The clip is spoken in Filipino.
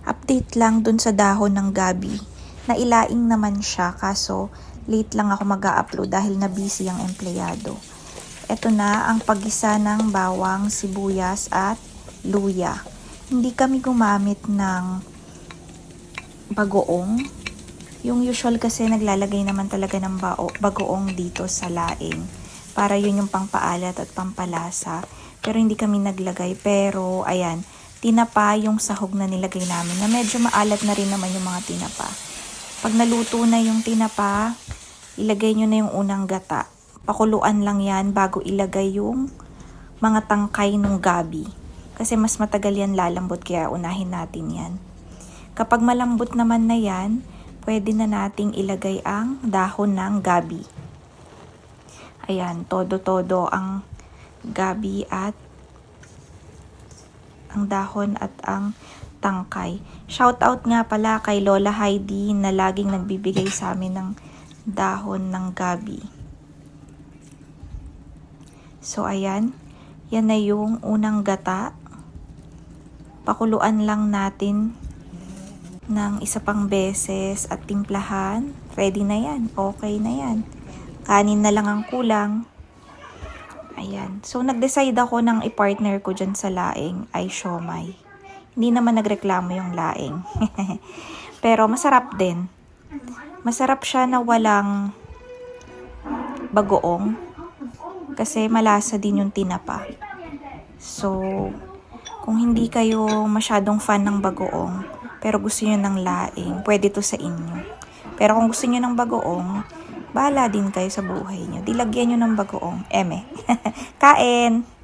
Update lang dun sa dahon ng gabi. Nailaing naman siya kaso late lang ako mag-upload dahil na busy ang empleyado. Ito na ang paggisa ng bawang, sibuyas at luya. Hindi kami gumamit ng bagoong. Yung usual kasi naglalagay naman talaga ng bagoong dito sa laing. Para yun yung pangpaalat at pampalasa. Pero hindi kami naglagay. Pero ayan, tinapa yung sahog na nilagay namin na medyo maalat na rin naman yung mga tinapa. Pag naluto na yung tinapa, ilagay nyo na yung unang gata. Pakuluan lang yan bago ilagay yung mga tangkay ng gabi. Kasi mas matagal yan lalambot kaya unahin natin yan. Kapag malambot naman na yan, pwede na nating ilagay ang dahon ng gabi. Ayan, todo-todo ang gabi at ang dahon at ang tangkay. Shout out nga pala kay Lola Heidi na laging nagbibigay sa amin ng dahon ng gabi. So ayan, yan na yung unang gata. Pakuluan lang natin ng isa pang beses at timplahan. Ready na yan, okay na yan. Kanin na lang ang kulang. Ayan. So, nag-decide ako ng i-partner ko dyan sa laing ay siomay. Hindi naman nagreklamo yung laing. Pero masarap din. Masarap siya na walang bagoong. Kasi malasa din yung tinapa. So, kung hindi kayo masyadong fan ng bagoong, pero gusto nyo ng laing, pwede to sa inyo. Pero kung gusto nyo ng bagoong, bahala din kayo sa buhay nyo. Dilagyan nyo ng bagoong. Eme. Kain!